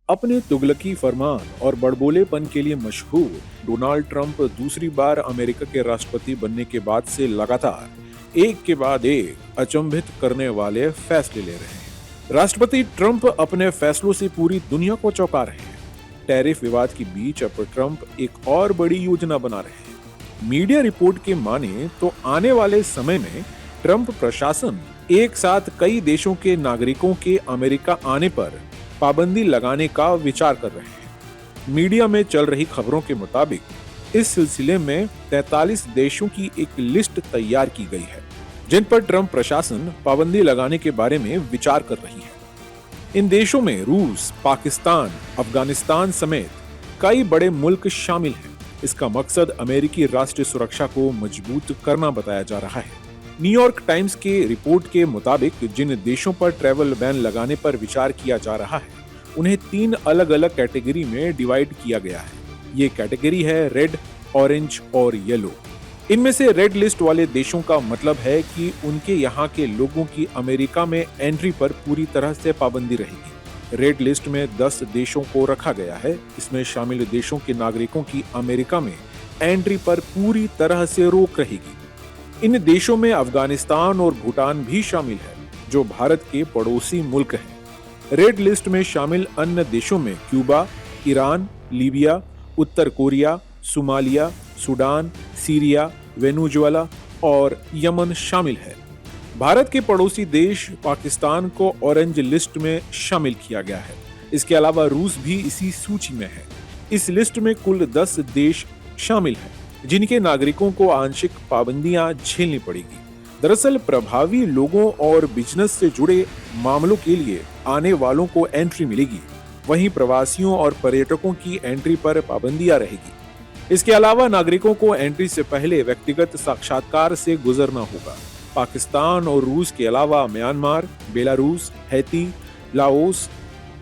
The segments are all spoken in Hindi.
अपने तुगलकी फरमान और बड़बोलेपन के लिए मशहूर डोनाल्ड ट्रंप दूसरी बार अमेरिका के राष्ट्रपति बनने के बाद से लगातार एक के बाद एक अचंभित करने वाले फैसले ले रहे हैं। राष्ट्रपति ट्रंप अपने फैसलों से पूरी दुनिया को चौंका रहे हैं। टैरिफ विवाद के बीच अब ट्रंप एक और बड़ी योजना बना रहे हैं। मीडिया रिपोर्ट के माने तो आने वाले समय में ट्रंप प्रशासन एक साथ कई देशों के नागरिकों के अमेरिका आने पर पाबंदी लगाने का विचार कर रहे हैं। मीडिया में चल रही खबरों के मुताबिक इस सिलसिले में 43 देशों की एक लिस्ट तैयार की गई है, जिन पर ट्रंप प्रशासन पाबंदी लगाने के बारे में विचार कर रही है। इन देशों में रूस, पाकिस्तान, अफगानिस्तान समेत कई बड़े मुल्क शामिल हैं। इसका मकसद अमेरिकी राष्ट्रीय सुरक्षा को मजबूत करना बताया जा रहा है। न्यूयॉर्क टाइम्स के रिपोर्ट के मुताबिक जिन देशों पर ट्रैवल बैन लगाने पर विचार किया जा रहा है, उन्हें 3 अलग अलग कैटेगरी में डिवाइड किया गया है। ये कैटेगरी है रेड, ऑरेंज और येलो। इनमें से रेड लिस्ट वाले देशों का मतलब है कि उनके यहाँ के लोगों की अमेरिका में एंट्री पर पूरी तरह से पाबंदी रहेगी। रेड लिस्ट में 10 देशों को रखा गया है। इसमें शामिल देशों के नागरिकों की अमेरिका में एंट्री पर पूरी तरह से रोक रहेगी। इन देशों में अफगानिस्तान और भूटान भी शामिल है, जो भारत के पड़ोसी मुल्क हैं। रेड लिस्ट में शामिल अन्य देशों में क्यूबा, ईरान, लीबिया, उत्तर Korea, Somalia, Sudan, Syria, Venezuela और यमन शामिल है। भारत के पड़ोसी देश पाकिस्तान को ऑरेंज लिस्ट में शामिल किया गया है। इसके अलावा रूस भी इसी सूची में है। इस लिस्ट में कुल 10 देश शामिल हैं, जिनके नागरिकों को आंशिक पाबंदियां झेलनी पड़ेगी। दरअसल प्रभावी लोगों और बिजनेस से जुड़े मामलों के लिए आने वालों को एंट्री मिलेगी, वहीं प्रवासियों और पर्यटकों की एंट्री पर पाबंदियां रहेगी। इसके अलावा नागरिकों को एंट्री से पहले व्यक्तिगत साक्षात्कार से गुजरना होगा। पाकिस्तान और रूस के अलावा Myanmar, Belarus, Haiti, Laos,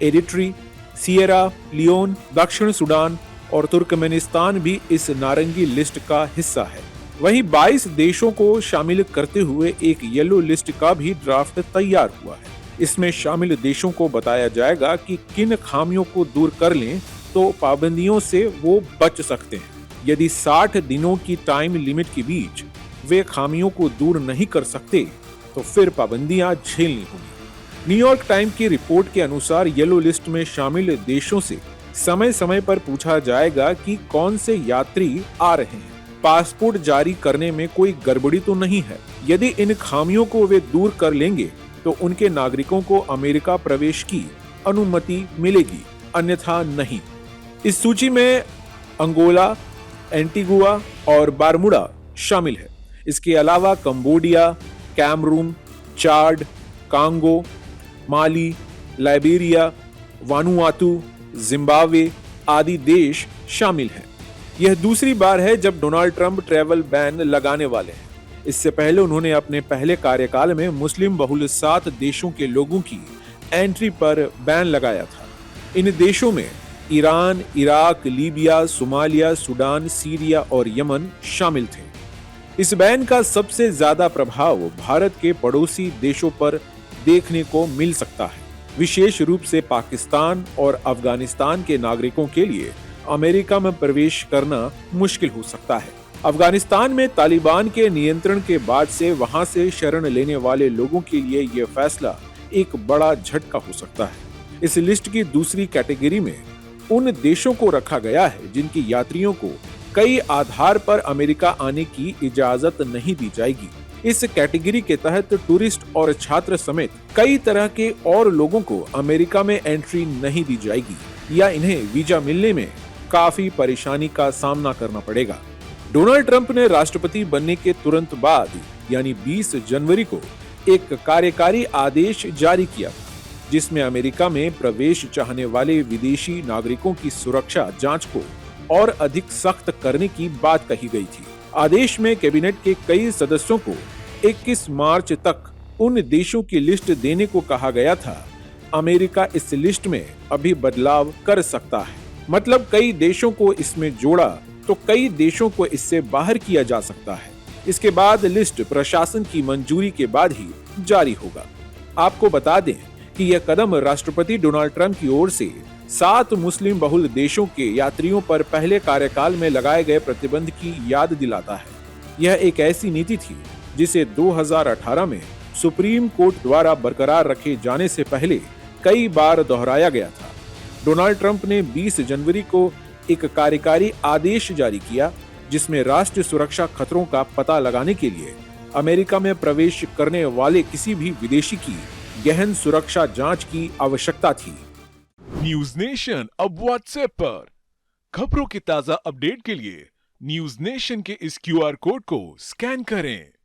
Eritrea, Sierra Leone, दक्षिण सूडान और तुर्कमेनिस्तान भी इस नारंगी लिस्ट का हिस्सा है। वहीं 22 देशों को शामिल करते हुए एक येलो लिस्ट का भी ड्राफ्ट तैयार हुआ है। इसमें शामिल देशों को बताया जाएगा कि किन खामियों को दूर कर लें तो पाबंदियों से वो बच सकते हैं। यदि 60 दिनों की टाइम लिमिट के बीच वे खामियों को दूर नहीं कर सकते तो फिर पाबंदियां झेलनी होंगी। न्यूयॉर्क टाइम की रिपोर्ट के अनुसार येलो लिस्ट में शामिल देशों से समय समय पर पूछा जाएगा कि कौन से यात्री आ रहे हैं, पासपोर्ट जारी करने में कोई गड़बड़ी तो नहीं है। यदि इन खामियों को वे दूर कर लेंगे तो उनके नागरिकों को अमेरिका प्रवेश की अनुमति मिलेगी, अन्यथा नहीं। इस सूची में अंगोला, एंटीगुआ और बारमूडा शामिल है। इसके अलावा कंबोडिया, कैमरून, चाड, कांगो, माली, लाइबेरिया, वानुआतू, जिम्बाब्वे आदि देश शामिल हैं। यह दूसरी बार है जब डोनाल्ड ट्रंप ट्रैवल बैन लगाने वाले हैं। इससे पहले उन्होंने अपने पहले कार्यकाल में मुस्लिम बहुल 7 देशों के लोगों की एंट्री पर बैन लगाया था। इन देशों में Iran, Iraq, Libya, Somalia, Sudan, Syria और यमन शामिल थे। इस बैन का सबसे ज्यादा प्रभाव भारत के पड़ोसी देशों पर देखने को मिल सकता है। विशेष रूप से पाकिस्तान और अफगानिस्तान के नागरिकों के लिए अमेरिका में प्रवेश करना मुश्किल हो सकता है। अफगानिस्तान में तालिबान के नियंत्रण के बाद से वहां से शरण लेने वाले लोगों के लिए यह फैसला एक बड़ा झटका हो सकता है। इस लिस्ट की दूसरी कैटेगरी में उन देशों को रखा गया है जिनकी यात्रियों को कई आधार पर अमेरिका आने की इजाजत नहीं दी जाएगी। इस कैटेगरी के तहत टूरिस्ट और छात्र समेत कई तरह के और लोगों को अमेरिका में एंट्री नहीं दी जाएगी या इन्हें वीजा मिलने में काफी परेशानी का सामना करना पड़ेगा। डोनाल्ड ट्रंप ने राष्ट्रपति बनने के तुरंत बाद यानी 20 जनवरी को एक कार्यकारी आदेश जारी किया था, जिसमें अमेरिका में प्रवेश चाहने वाले विदेशी नागरिकों की सुरक्षा जांच को और अधिक सख्त करने की बात कही गई थी। आदेश में कैबिनेट के कई सदस्यों को 21 मार्च तक उन देशों की लिस्ट देने को कहा गया था। अमेरिका इस लिस्ट में अभी बदलाव कर सकता है, मतलब कई देशों को इसमें जोड़ा तो कई देशों को इससे बाहर किया जा सकता है। इसके बाद लिस्ट प्रशासन की मंजूरी के बाद ही जारी होगा। आपको बता दें कि यह कदम राष्ट्रपति डोनाल्ड ट्रंप की ओर से 7 मुस्लिम बहुल देशों के यात्रियों पर पहले कार्यकाल में लगाए गए प्रतिबंध की याद दिलाता है। यह एक ऐसी नीति थी जिसे 2018 में सुप्रीम कोर्ट द्वारा बरकरार रखे जाने से पहले कई बार दोहराया गया था। डोनाल्ड ट्रंप ने 20 जनवरी को एक कार्यकारी आदेश जारी किया जिसमें राष्ट्रीय सुरक्षा खतरों का पता लगाने के लिए अमेरिका में प्रवेश करने वाले किसी भी विदेशी की गहन सुरक्षा जांच की आवश्यकता थी। न्यूज नेशन अब व्हाट्सएप पर खबरों के ताजा अपडेट के लिए न्यूज नेशन के इस क्यूआर कोड को स्कैन करें।